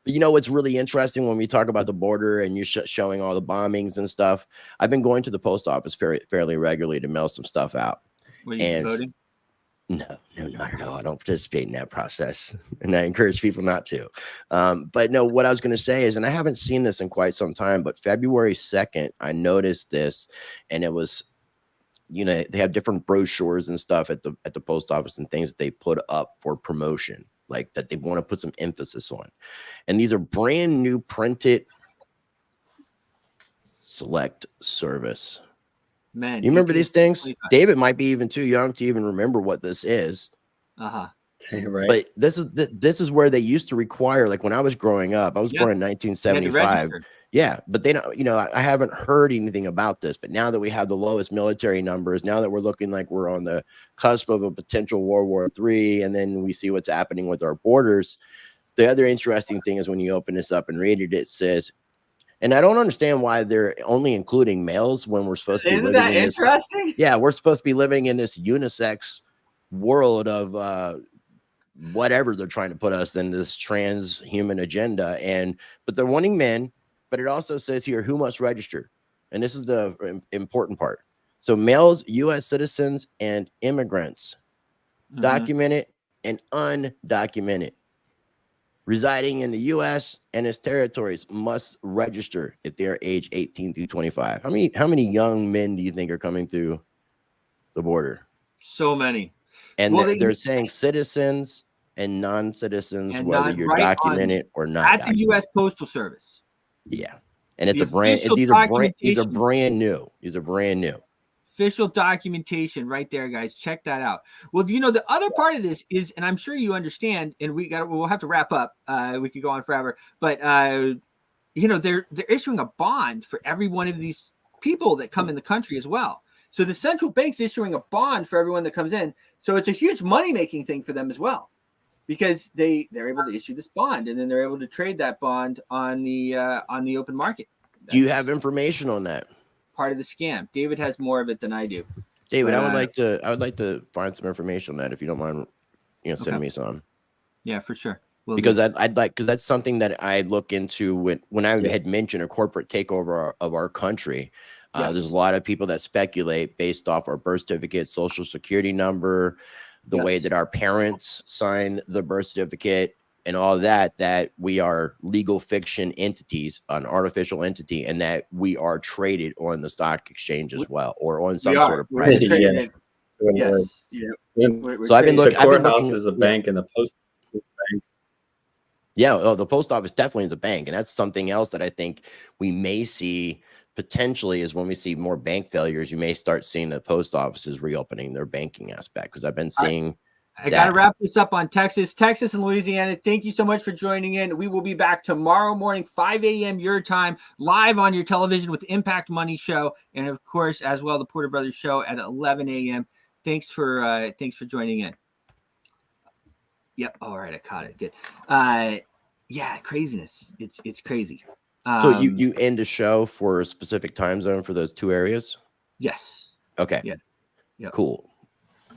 But you know what's really interesting when we talk about the border and you're showing all the bombings and stuff? I've been going to the post office fairly regularly to mail some stuff out. Were you voting? No, not at all. I don't participate in that process, and I encourage people not to. But no, what I was going to say is, and I haven't seen this in quite some time, but February 2nd, I noticed this, and it was, you know, they have different brochures and stuff at the post office and things that they put up for promotion, like that they want to put some emphasis on. And these are brand new printed select service. Man, you remember these things? David might be even too young to even remember what this is. Uh-huh. Right. But this is where they used to require, like when I was growing up, I was born in 1975. Yeah, but they don't, you know, I haven't heard anything about this. But now that we have the lowest military numbers, now that we're looking like we're on the cusp of a potential World War III, and then we see what's happening with our borders. The other interesting thing is when you open this up and read it, it says, and I don't understand why they're only including males when we're supposed to be living in this. Interesting? Yeah, we're supposed to be living in this unisex world of whatever they're trying to put us in, this transhuman agenda. But they're wanting men, but it also says here who must register. And this is the important part. So males, U.S. citizens, and immigrants, documented and undocumented, residing in the U.S. and its territories must register if they are age 18 through 25. How many young men do you think are coming through the border? So many. And they're saying citizens and non-citizens, whether you're documented or not. At the U.S. Postal Service. Yeah. And it's these are brand new. These are brand new. Official documentation right there, guys. Check that out. Well, you know, the other part of this is, and I'm sure you understand, and we'll have to wrap up. We could go on forever, but you know, they're issuing a bond for every one of these people that come in the country as well. So the central bank's issuing a bond for everyone that comes in. So it's a huge money-making thing for them as well, because they're able to issue this bond, and then they're able to trade that bond on the open market. Do you have information on that? Part of the scam. David has more of it than I do. David, I would like to find some information on that, if you don't mind, you know, sending me some. Yeah, for sure. Because because that's something that I look into when I had mentioned a corporate takeover of our country. There's a lot of people that speculate based off our birth certificate, social security number, the way that our parents sign the birth certificate, and all that we are legal fiction entities, an artificial entity, and that we are traded on the stock exchange as well, or on some sort of private exchange. Yes. Yeah. So I've been looking. The courthouse is a bank, and the post office is a bank. Yeah, well, the post office definitely is a bank, and that's something else that I think we may see potentially is when we see more bank failures. You may start seeing the post offices reopening their banking aspect, because I've been seeing. I got to wrap this up on Texas and Louisiana. Thank you so much for joining in. We will be back tomorrow morning, 5 a.m. your time, live on your television with the Impact Money Show, and of course, as well, the Porter Brothers Show at 11 a.m. Thanks for joining in. Yep. All right, I caught it. Good. Yeah, craziness. It's crazy. So you end the show for a specific time zone for those two areas? Yes. Okay. Yeah. Cool.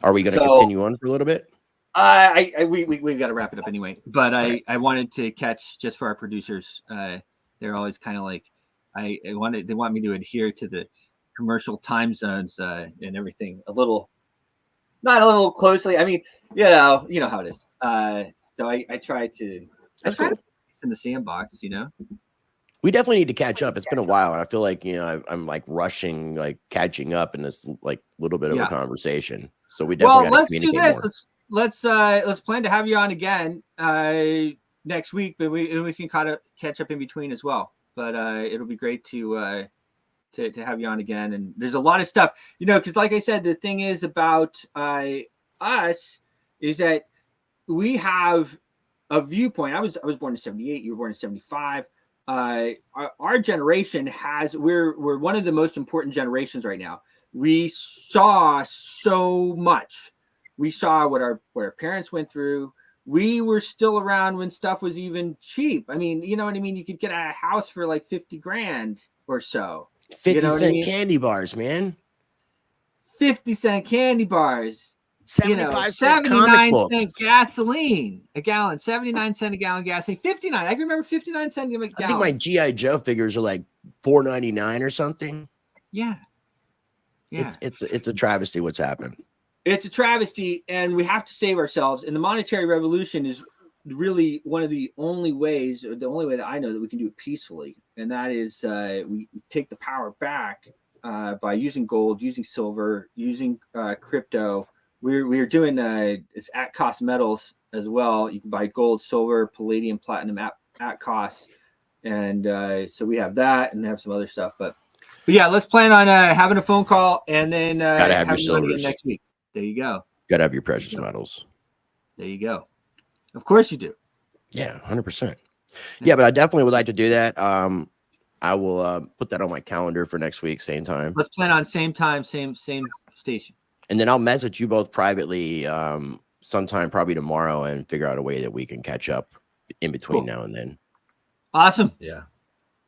Are we going to continue on for a little bit? We got to wrap it up anyway. But I wanted to catch, just for our producers. They're always kind of like, they want me to adhere to the commercial time zones and everything not a little closely. I mean, you know how it is. So I try to. It's in the sandbox, you know. We definitely need to catch up. It's been a while, and I feel like, you know, I'm like rushing, like catching up in this like little bit of a conversation. So we definitely got to communicate more. let's plan to have you on again next week, but we can kind of catch up in between as well. But it'll be great to have you on again. And there's a lot of stuff, because like I said, the thing is about us is that we have a viewpoint. I was born in 78. You were born in 75. Our generation we're one of the most important generations right now. We saw so much. We saw what our parents went through. We were still around when stuff was even cheap. I mean, you know what I mean? You could get a house for like 50 grand or so. 50-cent candy bars, man. 50-cent candy bars. 75-cent comic books. 79-cent gasoline a gallon. 79-cent a gallon gasoline. 59. I can remember 59-cent a gallon. I think my G.I. Joe figures are like $4.99 or something. Yeah. It's a travesty what's happened. It's a travesty, and we have to save ourselves. And the monetary revolution is really one of the only ways, or the only way that I know that we can do it peacefully. And that is we take the power back by using gold, using silver, using crypto. We're doing it's at cost metals as well. You can buy gold, silver, palladium, platinum at cost. And so we have that and have some other stuff. But yeah, let's plan on having a phone call and then have your silvers next week. There you go. Gotta have your precious metals. There you go. Of course you do. Yeah, 100%. Yeah, but I definitely would like to do that. I will put that on my calendar for next week, same time. Let's plan on same time, same station. And then I'll message you both privately sometime, probably tomorrow, and figure out a way that we can catch up in between now and then. Awesome. Yeah.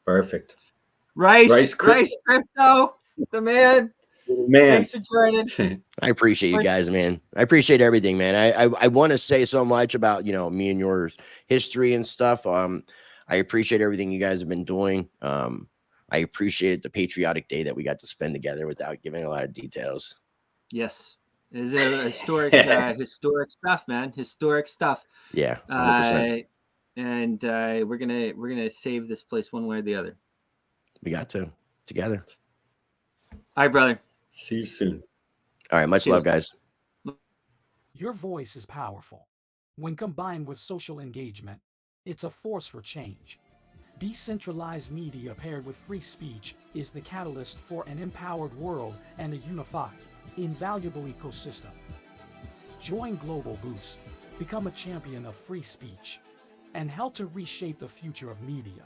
Perfect. Rice Crypto, the man. Thanks for joining. I appreciate you guys, man. I appreciate everything, man. I want to say so much about, me and your history and stuff. I appreciate everything you guys have been doing. I appreciated the patriotic day that we got to spend together without giving a lot of details. Yes. It's a historic stuff, man. Historic stuff. Yeah. 100%. And we're gonna save this place one way or the other. We got to together. All right, brother. See you soon. All right. Much love, guys. Your voice is powerful. When combined with social engagement, it's a force for change. Decentralized media paired with free speech is the catalyst for an empowered world and a unified, invaluable ecosystem. Join Global Boost, become a champion of free speech, and help to reshape the future of media.